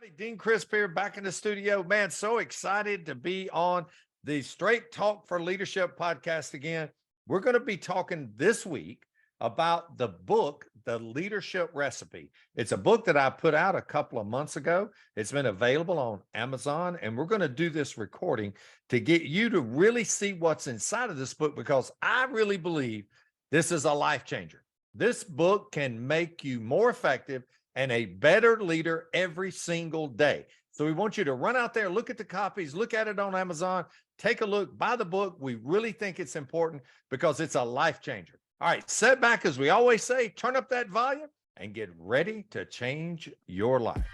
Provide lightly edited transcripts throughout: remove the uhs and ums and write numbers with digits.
everybody. Dean Crisp here, back in the studio. Man, so excited to be on the Straight Talk for Leadership podcast again. We're going to be talking this week about the book, The Leadership Recipe. It's a book that I put out a couple of months ago. It's been available on Amazon, and we're going to do this recording to get you to really see what's inside of this book, because I really believe this is a life changer. This book can make you more effective and a better leader every single day. So we want you to run out there, look at the copies, look at it on Amazon, take a look, buy the book. We really think it's important because it's a life changer. All right, sit back, as we always say, turn up that volume and get ready to change your life.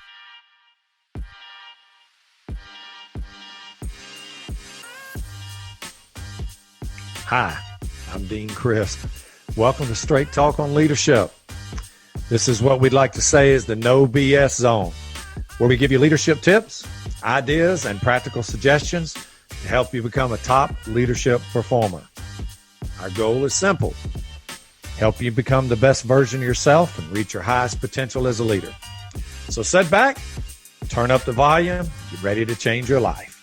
Hi, I'm Dean Crisp. Welcome to Straight Talk on Leadership. This is what we'd like to say is the no BS zone, where we give you leadership tips, ideas, and practical suggestions to help you become a top leadership performer. Our goal is simple: help you become the best version of yourself and reach your highest potential as a leader. So sit back, turn up the volume, get ready to change your life.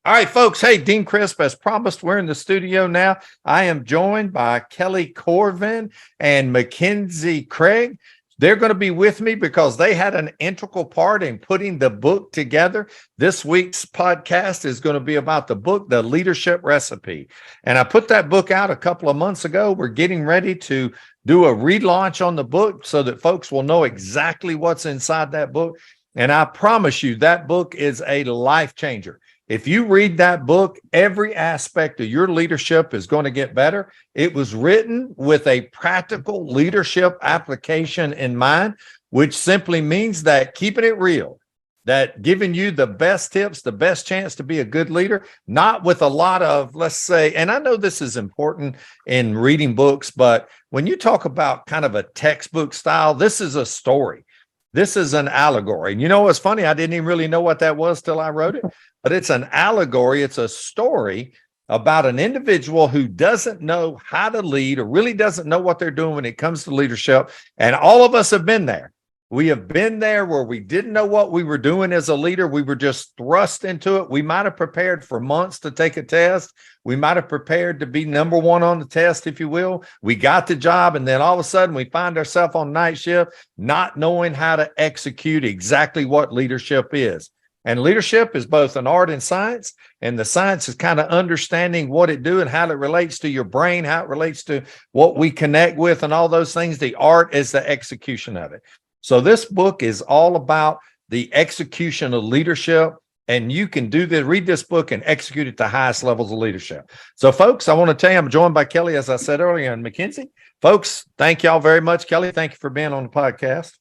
All right, folks. Hey, Dean Crisp, as promised, we're in the studio now. I am joined by Kelly Corvin and Mackenzie Craig. They're going to be with me because they had an integral part in putting the book together. This week's podcast is going to be about the book, The Leadership Recipe. And I put that book out a couple of months ago. We're getting ready to do a relaunch on the book so that folks will know exactly what's inside that book. And I promise you, that book is a life changer. If you read that book, every aspect of your leadership is going to get better. It was written with a practical leadership application in mind, which simply means that keeping it real, that giving you the best tips, the best chance to be a good leader, not with a lot of, let's say, and I know this is important in reading books, but when you talk about kind of a textbook style, this is a story. This is an allegory. And you know what's funny? I didn't even really know what that was till I wrote it, but it's an allegory. It's a story about an individual who doesn't know how to lead or really doesn't know what they're doing when it comes to leadership. And all of us have been there. We have been there where we didn't know what we were doing as a leader. We were just thrust into it. We might have prepared for months to take a test. We might have prepared to be number one on the test, if you will. We got the job, and then all of a sudden we find ourselves on night shift, not knowing how to execute exactly what leadership is. And leadership is both an art and science, and the science is kind of understanding what it do and how it relates to your brain, how it relates to what we connect with and all those things. The art is the execution of it. So this book is all about the execution of leadership, and you can do this, read this book and execute at the highest levels of leadership. So folks, I want to tell you, I'm joined by Kelly, as I said earlier, and Mackenzie. Folks, thank y'all very much. Kelly, thank you for being on the podcast.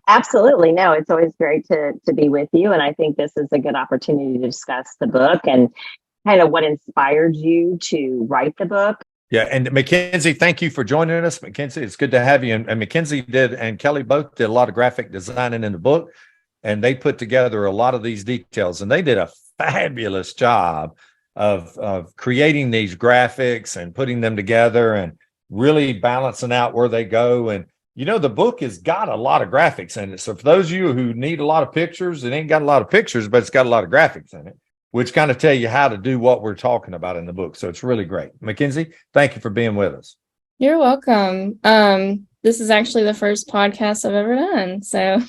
Absolutely. No, it's always great to be with you. And I think this is a good opportunity to discuss the book and kind of what inspired you to write the book. Yeah. And Mackenzie, thank you for joining us. Mackenzie, it's good to have you. And Mackenzie and Kelly both did a lot of graphic designing in the book, and they put together a lot of these details, and they did a fabulous job of creating these graphics and putting them together and really balancing out where they go. And, you know, the book has got a lot of graphics in it. So for those of you who need a lot of pictures, it ain't got a lot of pictures, but it's got a lot of graphics in it, which kind of tell you how to do what we're talking about in the book. So it's really great. Mackenzie, thank you for being with us. You're welcome. This is actually the first podcast I've ever done. So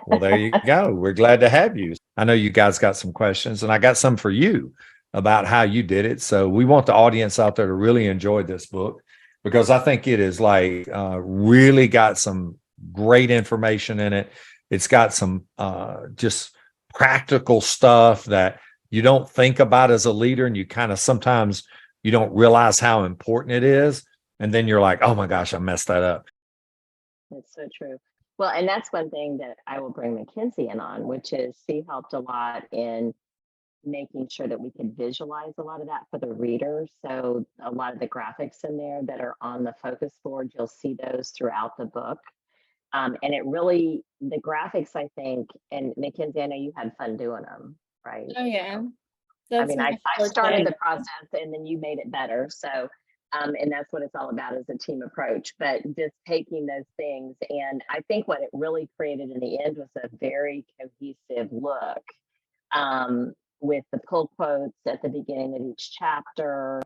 well, there you go. We're glad to have you. I know you guys got some questions, and I got some for you about how you did it. So we want the audience out there to really enjoy this book, because I think it is like really got some great information in it. It's got some just practical stuff that you don't think about as a leader, and you kind of sometimes you don't realize how important it is, and then you're like, oh my gosh, I messed that up. That's so true. Well, and that's one thing that I will bring Mackenzie in on, which is she helped a lot in making sure that we could visualize a lot of that for the reader. So a lot of the graphics in there that are on the focus board, you'll see those throughout the book. And it really, the graphics, I think, and Mackenzie, I know you had fun doing them, right? oh yeah. I mean, I started the process and then you made it better. So And that's what it's all about, is a team approach, but just taking those things. And I think what it really created in the end was a very cohesive look, with the pull quotes at the beginning of each chapter,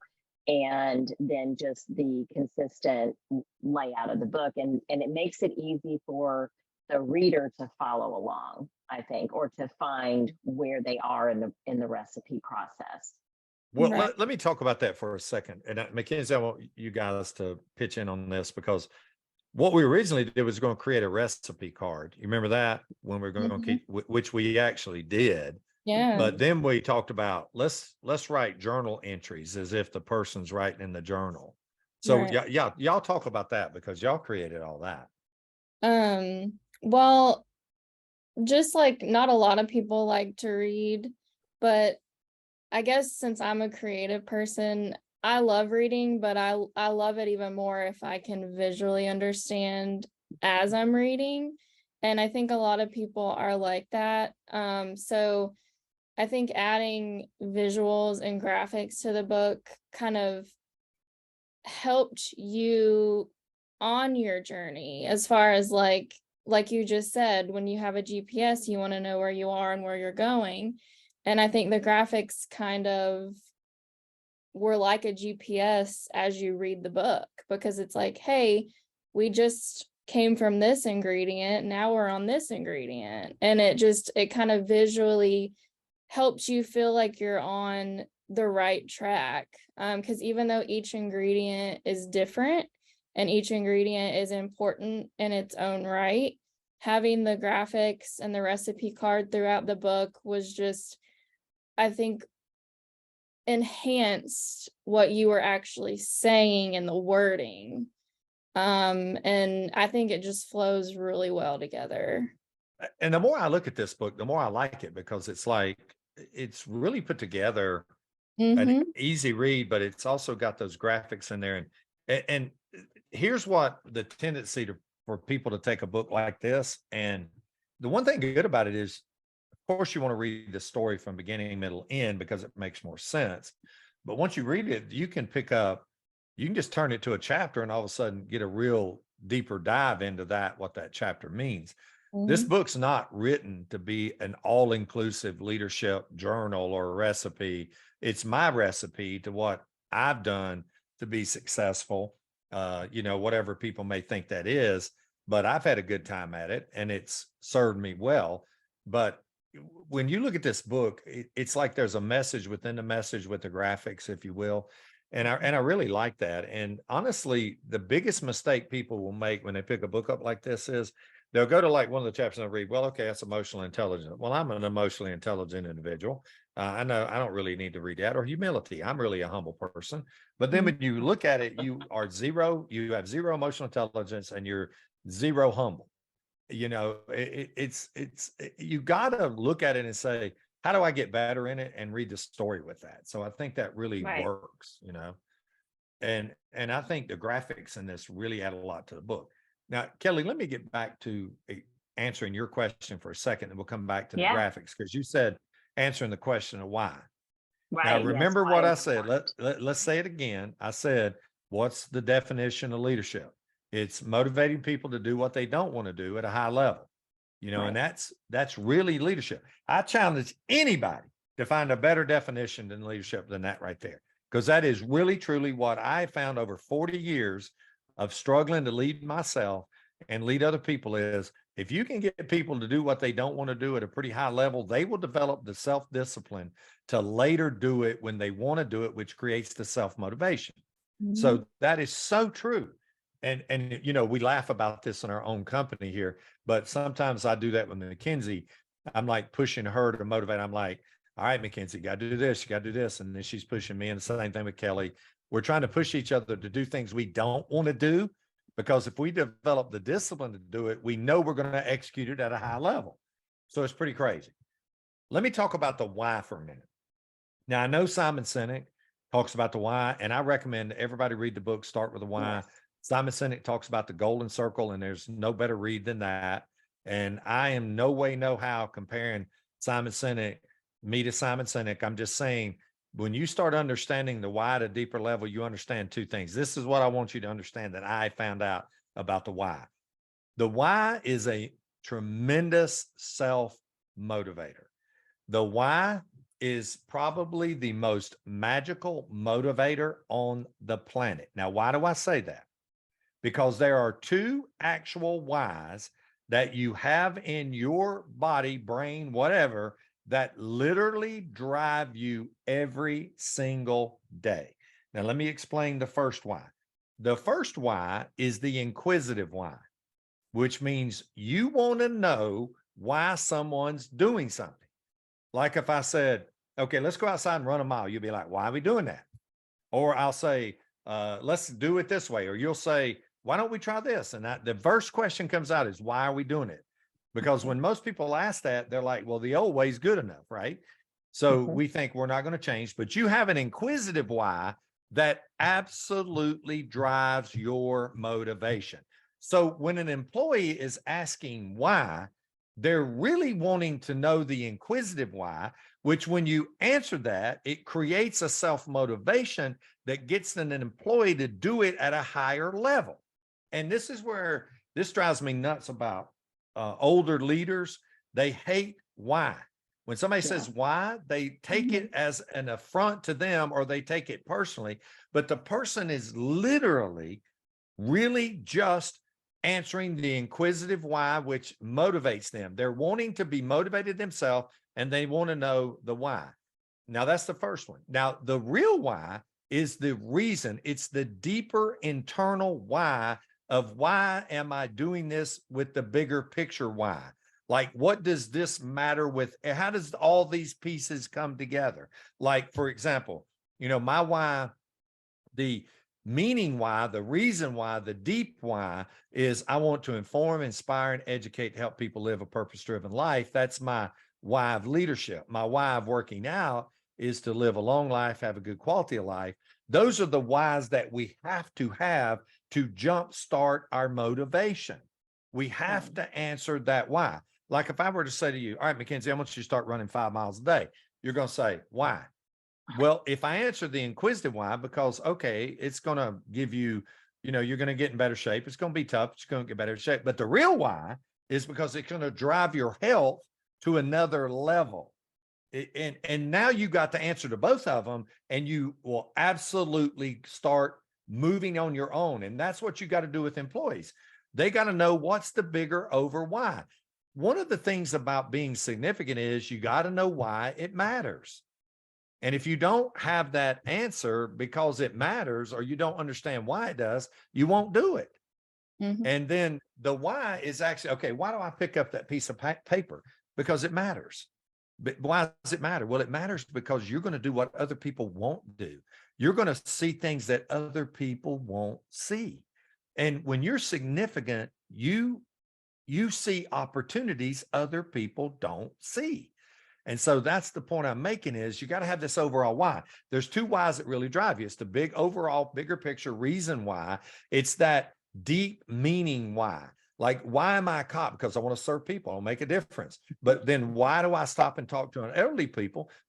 and then just the consistent layout of the book. And it makes it easy for the reader to follow along, I think, or to find where they are in the recipe process. Well, Right. let me talk about that for a second. And Mackenzie, I want you guys to pitch in on this, because what we originally did was going to create a recipe card. You remember that, when we are going to keep, which we actually did. Yeah. But then we talked about, let's write journal entries as if the person's writing in the journal. So Right. y'all talk about that, because y'all created all that. Well, just like not a lot of people like to read, but I guess since I'm a creative person, I love reading, but I love it even more if I can visually understand as I'm reading. And I think a lot of people are like that. So I think adding visuals and graphics to the book kind of helped you on your journey, as far as like you just said, when you have a GPS, you want to know where you are and where you're going. And I think the graphics kind of were like a GPS as you read the book, because it's like, hey, we just came from this ingredient, now we're on this ingredient. And it kind of visually helps you feel like you're on the right track. Because even though each ingredient is different and each ingredient is important in its own right, having the graphics and the recipe card throughout the book was just, I think, enhanced what you were actually saying in the wording. And I think it just flows really well together. And the more I look at this book, the more I like it, because it's like, it's really put together, an easy read, but it's also got those graphics in there. And here's what the tendency for people to take a book like this. And the one thing good about it is, of course, you want to read the story from beginning, middle, end, because it makes more sense. But once you read it, you can just turn it to a chapter and all of a sudden get a real deeper dive into what that chapter means. This book's not written to be an all-inclusive leadership journal or recipe. It's my recipe to what I've done to be successful, whatever people may think that is, but I've had a good time at it and it's served me well. But when you look at this book, it's like there's a message within the message with the graphics, if you will. And I really like that. And honestly, the biggest mistake people will make when they pick a book up like this is they'll go to like one of the chapters and they'll read, well, okay, that's emotional intelligence. Well, I'm an emotionally intelligent individual. I know I don't really need to read that. Or humility. I'm really a humble person. But then when you look at it, you have zero emotional intelligence and you're zero humble. It's you got to look at it and say, how do I get better in it, and read the story with that. So I think that really works, and I think the graphics in this really add a lot to the book. Now, Kelly, let me get back to answering your question for a second, and we'll come back to the graphics, because you said answering the question of why. Now, remember what I said. Let's say it again. I said, what's the definition of leadership? It's motivating people to do what they don't want to do at a high level, and that's really leadership. I challenge anybody to find a better definition than leadership than that right there, because that is really, truly what I found over 40 years of struggling to lead myself and lead other people is, if you can get people to do what they don't want to do at a pretty high level, they will develop the self-discipline to later do it when they want to do it, which creates the self-motivation. So that is so true. And we laugh about this in our own company here, but sometimes I do that with Mackenzie. I'm like pushing her to motivate. I'm like, all right, Mackenzie, you got to do this, you got to do this. And then she's pushing me, and the same thing with Kelly. We're trying to push each other to do things we don't want to do, because if we develop the discipline to do it, we know we're going to execute it at a high level. So it's pretty crazy. Let me talk about the why for a minute. Now, I know Simon Sinek talks about the why, and I recommend everybody read the book, start with the why. Yes. Simon Sinek talks about the golden circle, and there's no better read than that. And I am no way, no how comparing me to Simon Sinek. I'm just saying when you start understanding the why at a deeper level, you understand two things. This is what I want you to understand that I found out about the why. The why is a tremendous self motivator. The why is probably the most magical motivator on the planet. Now, why do I say that? Because there are two actual whys that you have in your body, brain, whatever, that literally drive you every single day. Now, let me explain the first why. The first why is the inquisitive why, which means you want to know why someone's doing something. Like if I said, okay, let's go outside and run a mile, you'll be like, why are we doing that? Or I'll say, let's do it this way. Or you'll say, why don't we try this? And the first question comes out is, why are we doing it? Because when most people ask that, they're like, well, the old way is good enough, right? So we think we're not going to change, but you have an inquisitive why that absolutely drives your motivation. So when an employee is asking why, they're really wanting to know the inquisitive why, which when you answer that, it creates a self-motivation that gets an employee to do it at a higher level. And this is where this drives me nuts about older leaders. They hate why. When somebody says why, they take it as an affront to them, or they take it personally, but the person is literally really just answering the inquisitive why, which motivates them. They're wanting to be motivated themselves, and they want to know the why. Now, that's the first one. Now, the real why is the reason. It's the deeper internal why of why am I doing this with the bigger picture why? Like, what does this matter with, how does all these pieces come together? Like, for example, my why, the meaning why, the reason why, the deep why is I want to inform, inspire, and educate, help people live a purpose-driven life. That's my why of leadership. My why of working out is to live a long life, have a good quality of life. Those are the whys that we have to jumpstart our motivation. We have to answer that why. Like if I were to say to you, all right, Mackenzie, I want you to start running 5 miles a day. You're going to say, why? Well, if I answer the inquisitive why, because, okay, it's going to give you, you're going to get in better shape. It's going to be tough. It's going to get better shape. But the real why is because it's going to drive your health to another level. And now you got the answer to both of them, and you will absolutely start moving on your own. And that's what you got to do with employees. They got to know what's the bigger over why. One of the things about being significant is you got to know why it matters. And if you don't have that answer because it matters, or you don't understand why it does, you won't do it. And then the why is actually, okay, why do I pick up that piece of paper? Because it matters. But why does it matter? Well, it matters because you're going to do what other people won't do. You're going to see things that other people won't see. And when you're significant, you see opportunities other people don't see. And so that's the point I'm making is you got to have this overall why. There's two whys that really drive you. It's the big overall, bigger picture reason why. It's that deep meaning why. Like, why am I a cop? Because I want to serve people. I'll make a difference. But then why do I stop and talk to an elderly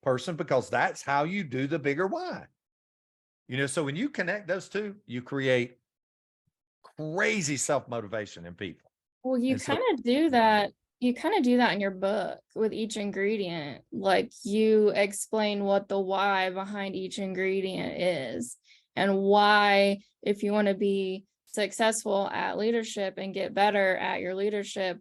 person? Because that's how you do the bigger why. So when you connect those two, you create crazy self-motivation in people. Well, you kind of do that. You kind of do that in your book with each ingredient. Like, you explain what the why behind each ingredient is, and why, if you want to be successful at leadership and get better at your leadership,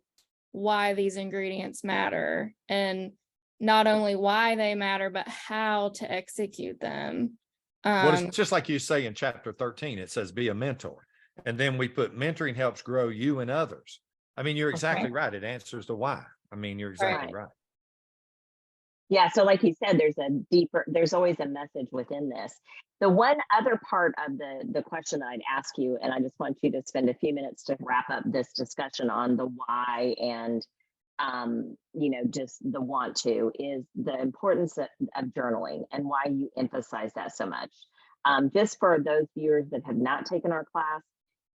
why these ingredients matter, and not only why they matter, but how to execute them. Well, it's just like you say in chapter 13, it says, be a mentor. And then we put mentoring helps grow you and others. I mean, you're exactly right. It answers the why. I mean, you're exactly right. Yeah. So like you said, there's always a message within this. The one other part of the question that I'd ask you, and I just want you to spend a few minutes to wrap up this discussion on the why and, just the want to, is the importance of journaling and why you emphasize that so much. Just for those viewers that have not taken our class,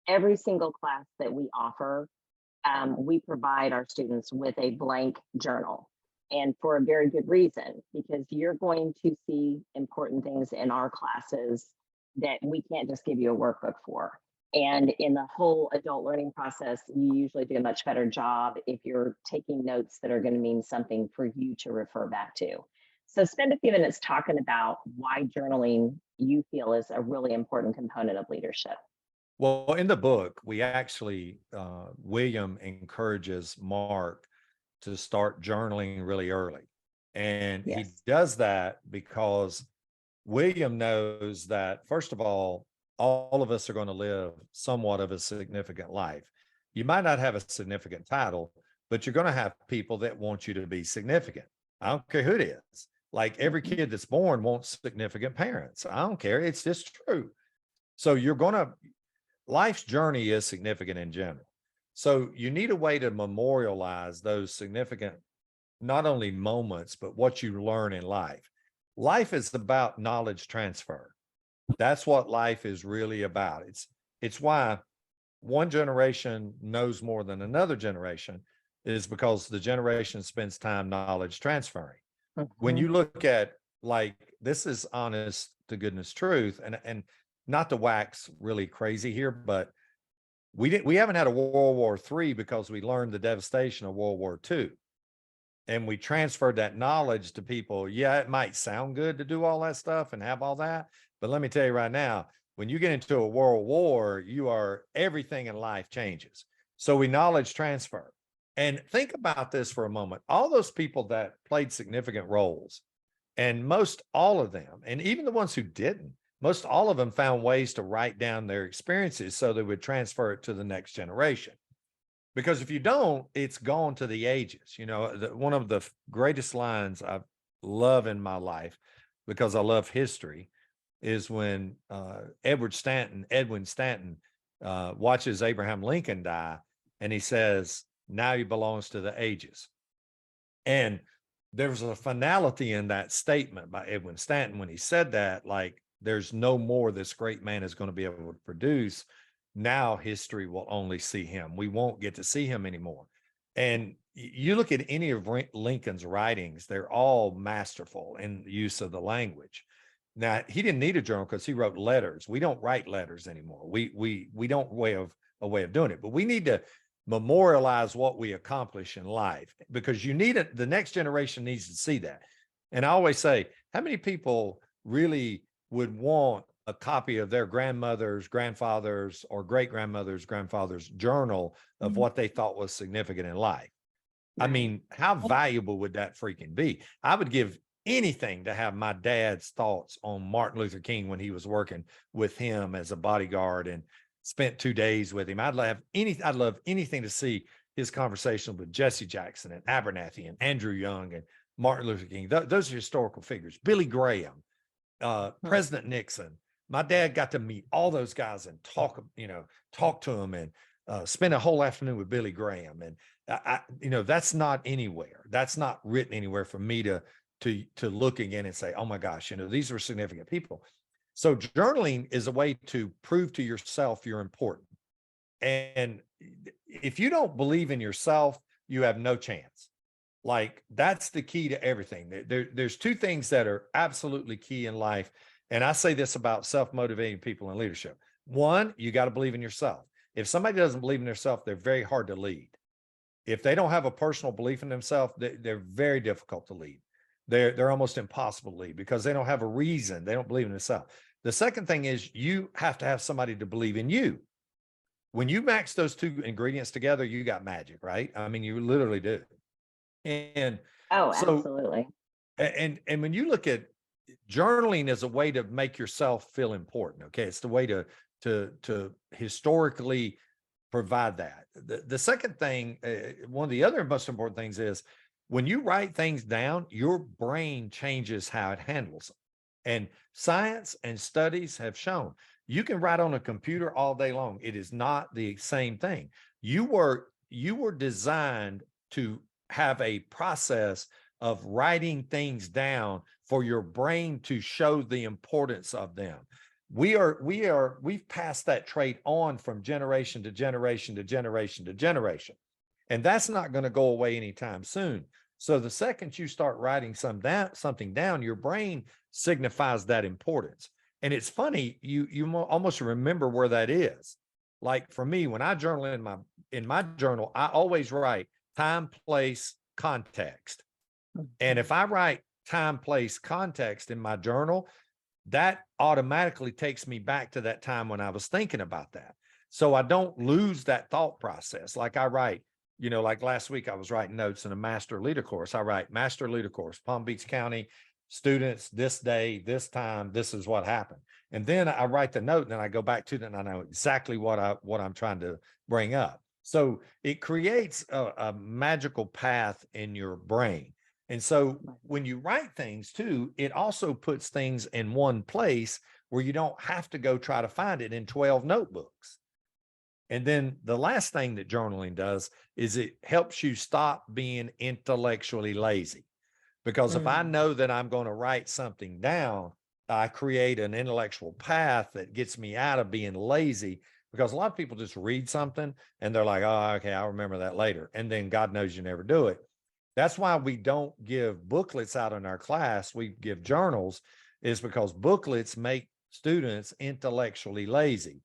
every single class that we offer, we provide our students with a blank journal. and for a very good reason, because you're going to see important things in our classes that we can't just give you a workbook for. And in the whole adult learning process, you usually do a much better job if you're taking notes that are going to mean something for you to refer back to. So spend a few minutes talking about why journaling you feel is a really important component of leadership. Well, in the book, we actually, William encourages Mark to start journaling really early. And he Yes. does that because William knows that, first of all of us are going to live somewhat of a significant life. You might not have a significant title, but you're going to have people that want you to be significant. I don't care who it is. Like every Mhm. kid that's born wants significant parents. I don't care. It's just true. So life's journey is significant in general. So you need a way to memorialize those significant, not only moments, but what you learn in life. Life is about knowledge transfer. That's what life is really about. It's why one generation knows more than another generation, is because the generation spends time knowledge transferring. When Mhm. you look at, like, this is honest to goodness truth, and not to wax really crazy here, but we haven't had a World War III because we learned the devastation of World War II. And we transferred that knowledge to people. Yeah, it might sound good to do all that stuff and have all that, but let me tell you right now, when you get into a world war, everything in life changes. So we knowledge transfer. And think about this for a moment. All those people that played significant roles, and most all of them, and even the ones who didn't, most all of them found ways to write down their experiences so they would transfer it to the next generation. Because if you don't, it's gone to the ages. One of the greatest lines I love in my life, because I love history, is when Edwin Stanton watches Abraham Lincoln die, and he says, now he belongs to the ages. And there was a finality in that statement by Edwin Stanton when he said that, like, there's no more this great man is going to be able to produce. Now history will only see him. We won't get to see him anymore. And you look at any of Lincoln's writings, they're all masterful in the use of the language. Now, he didn't need a journal because he wrote letters. We don't write letters anymore. We don't a way of doing it, but we need to memorialize what we accomplish in life, because you need it. The next generation needs to see that. And I always say, how many people really would want a copy of their grandmother's, grandfather's, or great grandmother's, grandfather's journal of Mhm. what they thought was significant in life? I Right. mean, how valuable would that freaking be? I would give anything to have my dad's thoughts on Martin Luther King when he was working with him as a bodyguard and spent 2 days with him. I'd love anything to see his conversation with Jesse Jackson and Abernathy and Andrew Young and Martin Luther King. Those are historical figures. Billy Graham, Mhm. President Nixon. My dad got to meet all those guys and talk to them, and spend a whole afternoon with Billy Graham. And that's not anywhere. That's not written anywhere for me to look again and say, oh my gosh, these were significant people. So journaling is a way to prove to yourself you're important. And if you don't believe in yourself, you have no chance. Like, that's the key to everything. There's two things that are absolutely key in life. And I say this about self-motivating people in leadership. One, you got to believe in yourself. If somebody doesn't believe in themselves, they're very hard to lead. If they don't have a personal belief in themselves, they're very difficult to lead. They're almost impossible to lead because they don't have a reason. They don't believe in themselves. The second thing is you have to have somebody to believe in you. When you max those two ingredients together, you got magic, right? I mean, you literally do. And Oh, so, absolutely. and when you look at journaling as a way to make yourself feel important, okay, it's the way to historically provide that. The second thing, one of the other most important things is when you write things down, your brain changes how it handles them. And science and studies have shown you can write on a computer all day long. It is not the same thing. You were designed to have a process of writing things down for your brain to show the importance of them. We've passed that trait on from generation to generation to generation to generation. And that's not going to go away anytime soon. So the second you start writing something down, your brain signifies that importance. And it's funny, you almost remember where that is. Like for me, when I journal in my journal, I always write time, place, context. And if I write time, place, context in my journal, that automatically takes me back to that time when I was thinking about that. So I don't lose that thought process. Like I write, like last week I was writing notes in a master leader course. I write master leader course, Palm Beach County students, this day, this time, this is what happened. And then I write the note and then I go back to it and I know exactly what I'm trying to bring up. So it creates a magical path in your brain. And so when you write things too, it also puts things in one place where you don't have to go try to find it in 12 notebooks. And then the last thing that journaling does is it helps you stop being intellectually lazy. Because if I know that I'm going to write something down, I create an intellectual path that gets me out of being lazy. Because a lot of people just read something and they're like, oh, okay, I'll remember that later. And then God knows you never do it. That's why we don't give booklets out in our class. We give journals, is because booklets make students intellectually lazy.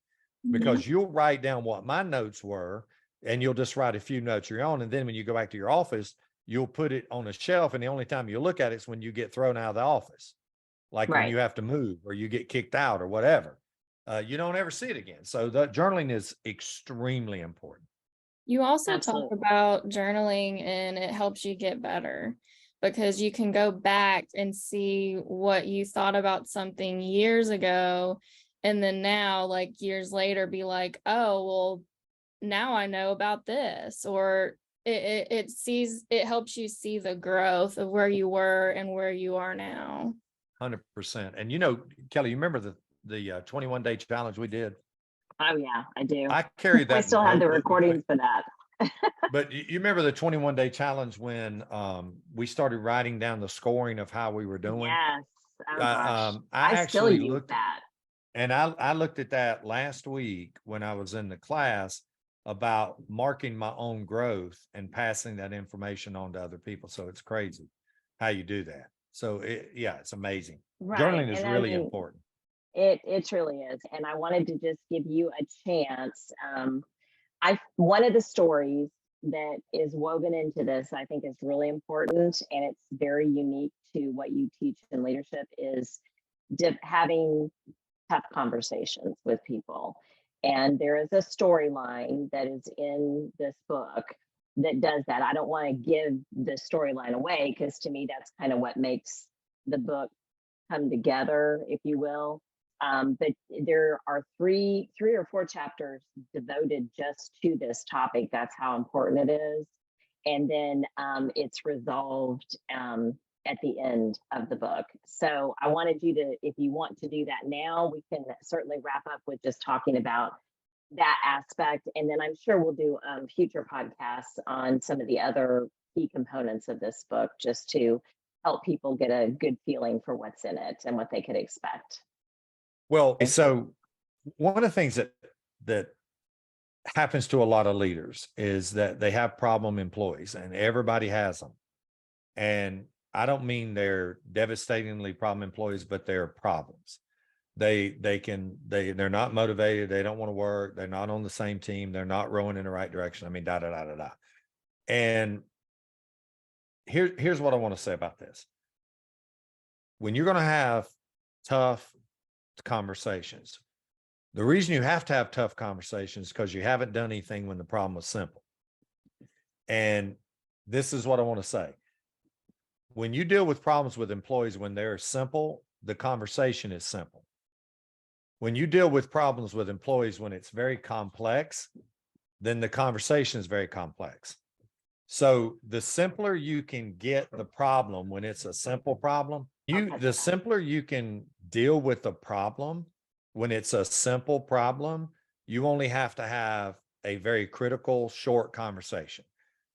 Because you'll write down what my notes were and you'll just write a few notes of your own. And then when you go back to your office, you'll put it on a shelf. And the only time you look at it is when you get thrown out of the office, like when you have to move or you get kicked out or whatever. You don't ever see it again. So the journaling is extremely important. You also talk about journaling and it helps you get better because you can go back and see what you thought about something years ago. And then now, like years later, be like, oh, well, now I know about this. Or it helps you see the growth of where you were and where you are now. 100%. And Kelly, you remember the 21-day challenge we did? Oh yeah, I do. I carried that. I still have the recordings for that. But you remember the 21-day challenge when we started writing down the scoring of how we were doing? Yes. Oh, gosh. I actually still looked at that. And I looked at that last week when I was in the class about marking my own growth and passing that information on to other people. So it's crazy how you do that. So it's amazing. Right. Journaling is really important. It truly is. And I wanted to just give you a chance. One of the stories that is woven into this, I think is really important, and it's very unique to what you teach in leadership, is having tough conversations with people. And there is a storyline that is in this book that does that. I don't want to give the storyline away because to me, that's kind of what makes the book come together, if you will. But there are three or four chapters devoted just to this topic. That's how important it is. And then it's resolved at the end of the book. So I wanted you to, if you want to do that now, we can certainly wrap up with just talking about that aspect. And then I'm sure we'll do future podcasts on some of the other key components of this book, just to help people get a good feeling for what's in it and what they could expect. Well, so one of the things that happens to a lot of leaders is that they have problem employees, and everybody has them. And I don't mean they're devastatingly problem employees, but they're problems. They're not motivated. They don't want to work. They're not on the same team. They're not rowing in the right direction. I mean, da, da, da, da, da. And here's what I want to say about this. When you're going to have tough conversations, the reason you have to have tough conversations is because you haven't done anything when the problem was simple. And this is what I want to say. When you deal with problems with employees, when they're simple, the conversation is simple. When you deal with problems with employees, when it's very complex, then the conversation is very complex. So the simpler you can get the problem when it's a simple problem, the simpler you can deal with the problem when it's a simple problem, you only have to have a very critical, short conversation.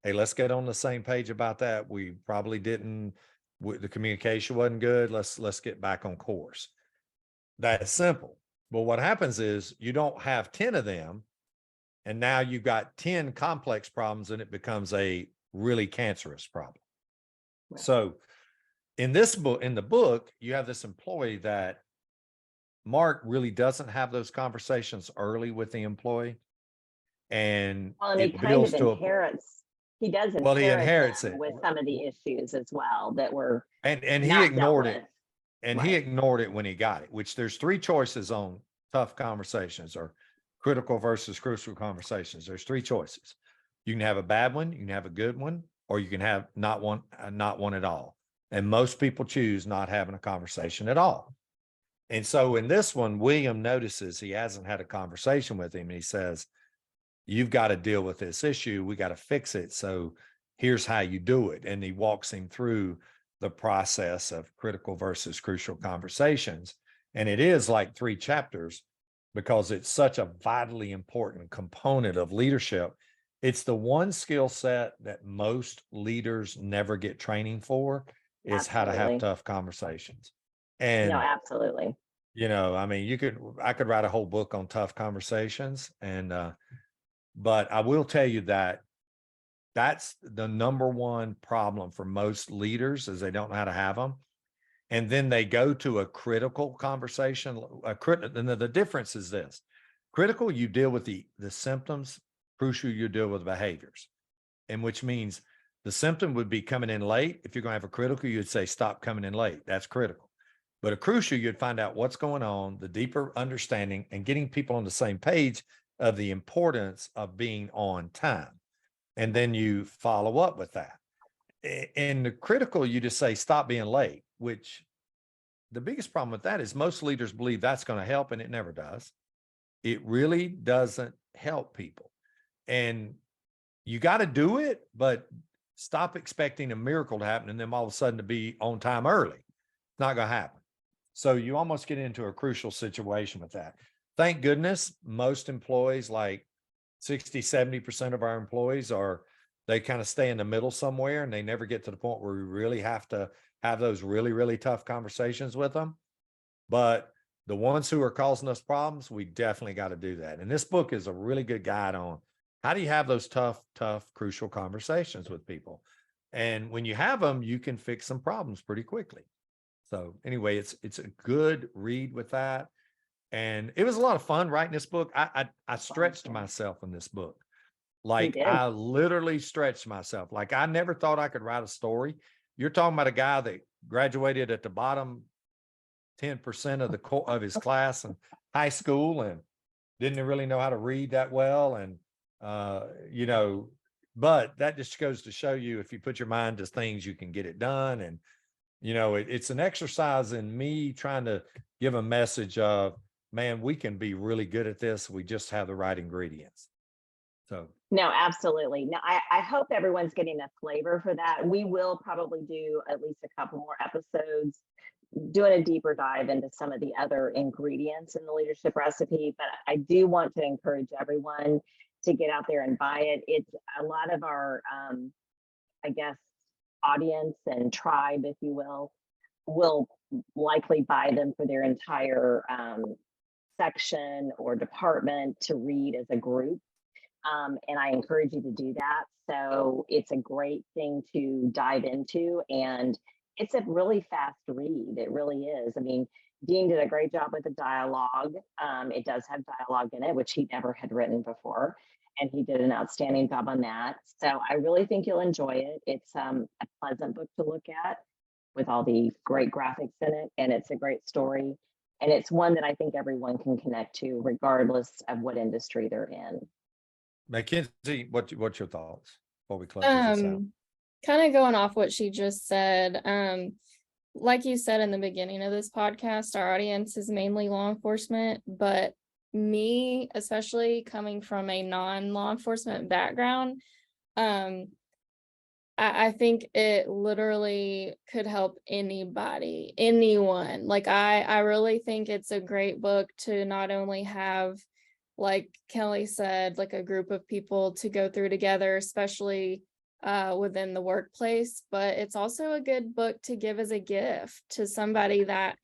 Hey, let's get on the same page about that. We probably didn't, the communication wasn't good. Let's get back on course. That's simple. But what happens is you don't have 10 of them, and now you've got 10 complex problems, and it becomes a really cancerous problem. Right. So in the book, you have this employee that Mark really doesn't have those conversations early with the employee. And Well, and he it kind of builds to he does well, he inherit inherits them it. with some of the issues as well that were And he not dealt ignored with. it. And he Right. ignored it when he got it, which there's three choices on tough conversations or critical versus crucial conversations. There's three choices. You can have a bad one, you can have a good one, or you can have not one at all. And most people choose not having a conversation at all. And so in this one, William notices he hasn't had a conversation with him. And he says, you've got to deal with this issue. We got to fix it. So here's how you do it. And he walks him through the process of critical versus crucial conversations. And it is like 3 chapters because it's such a vitally important component of leadership. It's the one skill set that most leaders never get training for is how to have Absolutely. tough conversations. No, And, absolutely. I mean, I could write a whole book on tough conversations. And, but I will tell you that that's the number one problem for most leaders is they don't know how to have them. And then they go to a critical conversation. And the difference is this: critical, you deal with the symptoms; crucial, you deal with behaviors. And which means the symptom would be coming in late. If you're going to have a critical, you'd say stop coming in late. That's critical. But a crucial, you'd find out what's going on, the deeper understanding, and getting people on the same page of the importance of being on time. And then you follow up with that. In the critical, you just say, stop being late, which the biggest problem with that is most leaders believe that's going to help, and it never does. It really doesn't help people. And you got to do it, but stop expecting a miracle to happen and then all of a sudden to be on time early. It's not going to happen. So you almost get into a crucial situation with that. Thank goodness most employees, like 60, 70% of our employees they kind of stay in the middle somewhere and they never get to the point where we really have to have those really, really tough conversations with them. But the ones who are causing us problems, we definitely got to do that. And this book is a really good guide on how do you have those tough, crucial conversations with people. And when you have them, you can fix some problems pretty quickly. So anyway, it's a good read with that. And it was a lot of fun writing this book. I stretched myself in this book. Like I literally stretched myself. Like I never thought I could write a story. You're talking about a guy that graduated at the bottom 10% of his class in high school and didn't really know how to read that well. And, but that just goes to show you, if you put your mind to things, you can get it done. And, it's an exercise in me trying to give a message of, man, we can be really good at this. We just have the right ingredients. So. No, absolutely. No, I hope everyone's getting a flavor for that. We will probably do at least a couple more episodes doing a deeper dive into some of the other ingredients in the leadership recipe. But I do want to encourage everyone to get out there and buy it. It's a lot of our, I guess, audience and tribe, if you will likely buy them for their entire section or department to read as a group. And I encourage you to do that. So it's a great thing to dive into. And it's a really fast read. It really is. I mean, Dean did a great job with the dialogue. It does have dialogue in it, which he never had written before. And he did an outstanding job on that. So I really think you'll enjoy it. It's a pleasant book to look at with all the great graphics in it. And it's a great story. And it's one that I think everyone can connect to, regardless of what industry they're in. Mackenzie, what's your thoughts before we close this out? Kind of going off what she just said. Like you said in the beginning of this podcast, our audience is mainly law enforcement, but me, especially coming from a non-law enforcement background, I think it literally could help anybody, anyone. Like I really think it's a great book to not only have, like Kelly said, like a group of people to go through together, especially within the workplace, but it's also a good book to give as a gift to somebody that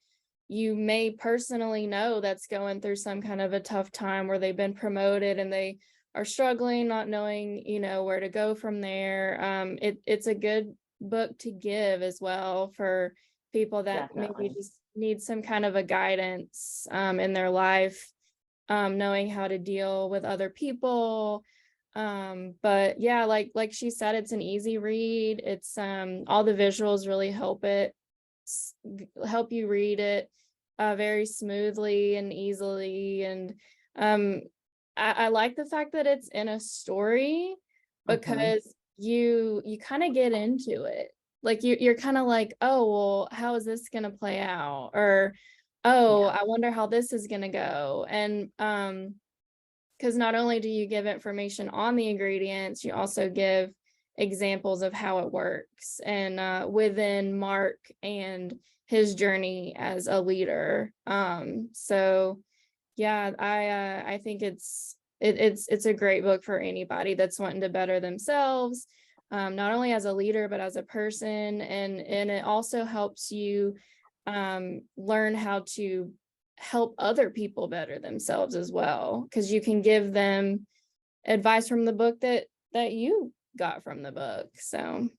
you may personally know that's going through some kind of a tough time where they've been promoted and they are struggling, not knowing, where to go from there. It's a good book to give as well for people that maybe Definitely. just need some kind of a guidance in their life, knowing how to deal with other people. But yeah, like she said, it's an easy read. It's all the visuals really help you read it very smoothly and easily. And I like the fact that it's in a story because you kind of get into it. Like you're kind of like, oh, well, how is this gonna play out? Or, oh, Yeah. I wonder how this is gonna go. And because not only do you give information on the ingredients, you also give examples of how it works and within Mark and his journey as a leader. So yeah, I think it's a great book for anybody that's wanting to better themselves, not only as a leader but as a person, and it also helps you learn how to help other people better themselves as well, because you can give them advice from the book that you got from the book. So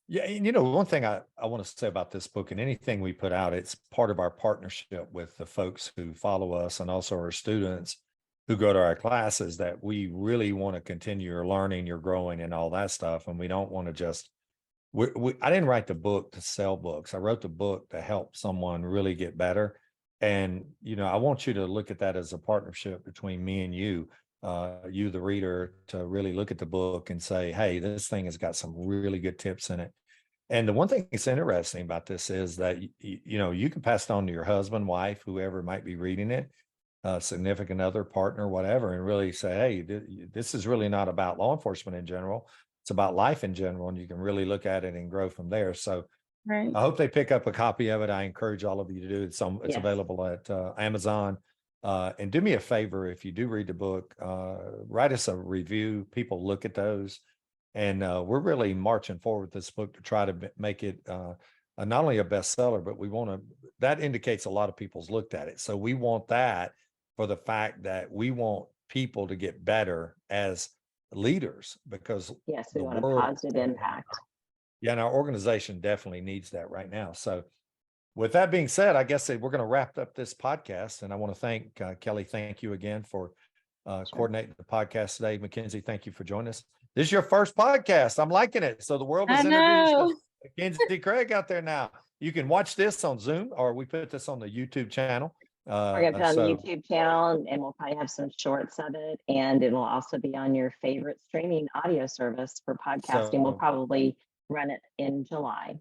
Yeah, and one thing I want to say about this book and anything we put out, it's part of our partnership with the folks who follow us and also our students who go to our classes, that we really want to continue your learning, your growing, and all that stuff. And we don't want to just, I didn't write the book to sell books. I wrote the book to help someone really get better. And, I want you to look at that as a partnership between me and you, you, the reader, to really look at the book and say, hey, this thing has got some really good tips in it. And the one thing that's interesting about this is that, you can pass it on to your husband, wife, whoever might be reading it, significant other, partner, whatever, and really say, hey, this is really not about law enforcement in general. It's about life in general. And you can really look at it and grow from there. So right. I hope they pick up a copy of it. I encourage all of you to do it. It's Yes. available at Amazon. And do me a favor, if you do read the book, write us a review. People look at those. And we're really marching forward with this book to try to make it not only a bestseller, but we want to, that indicates a lot of people's looked at it. So we want that for the fact that we want people to get better as leaders, because Yes, we the want a world, positive impact. yeah, and our organization definitely needs that right now. So with that being said, I guess we're going to wrap up this podcast. And I want to thank Kelly. Thank you again for coordinating the podcast today. Mackenzie, thank you for joining us. This is your first podcast. I'm liking it. So the world is introduced to Mackenzie Craig out there now. You can watch this on Zoom, or we put this on the YouTube channel. We're going to put it on the YouTube channel, and we'll probably have some shorts of it. And it will also be on your favorite streaming audio service for podcasting. We'll probably run it in July.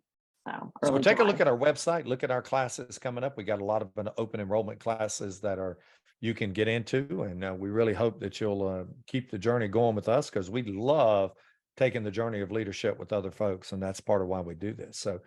So take a look at our website, look at our classes coming up. We got a lot of open enrollment classes that you can get into. And we really hope that you'll keep the journey going with us, because we love taking the journey of leadership with other folks. And that's part of why we do this. So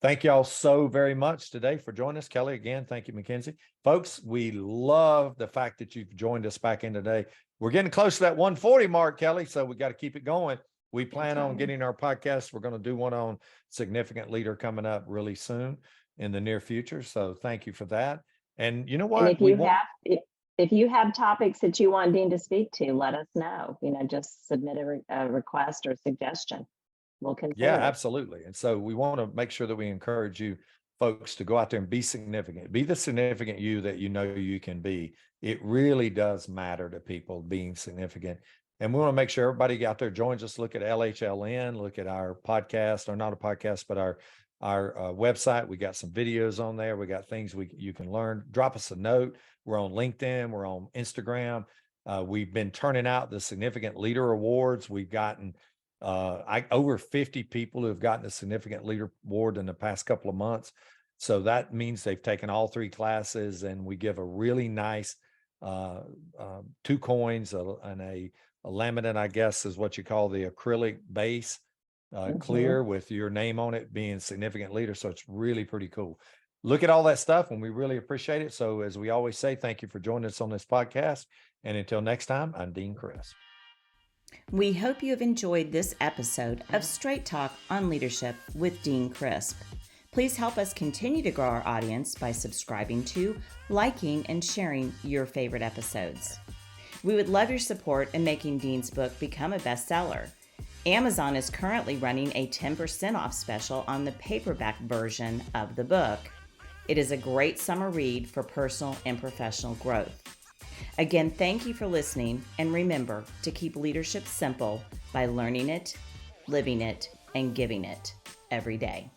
thank y'all so very much today for joining us. Kelly, again, thank you, Mackenzie. Folks, we love the fact that you've joined us back in today. We're getting close to that 140 mark, Kelly, so we got to keep it going. We plan on getting our podcast. We're going to do one on significant leader coming up really soon in the near future. So thank you for that. And you know what? And if you have topics that you want Dean to speak to, let us know. Just submit a request or suggestion. We'll consider. Yeah, absolutely. And so we want to make sure that we encourage you folks to go out there and be significant. Be the significant you that you know you can be. It really does matter to people being significant. And we want to make sure everybody out there joins us. Look at LHLN, look at our podcast, or not a podcast, but our website. We got some videos on there. We got things you can learn. Drop us a note. We're on LinkedIn. We're on Instagram. We've been turning out the Significant Leader Awards. We've gotten over 50 people who have gotten a Significant Leader Award in the past couple of months. So that means they've taken all 3 classes, and we give a really nice 2 coins and a laminate, I guess is what you call the acrylic base, clear with your name on it, being significant leader. So it's really pretty cool. Look at all that stuff, and we really appreciate it. So as we always say, thank you for joining us on this podcast. And until next time, I'm Dean Crisp. We hope you have enjoyed this episode of Straight Talk on Leadership with Dean Crisp. Please help us continue to grow our audience by subscribing to, liking, and sharing your favorite episodes. We would love your support in making Dean's book become a bestseller. Amazon is currently running a 10% off special on the paperback version of the book. It is a great summer read for personal and professional growth. Again, thank you for listening, and remember to keep leadership simple by learning it, living it, and giving it every day.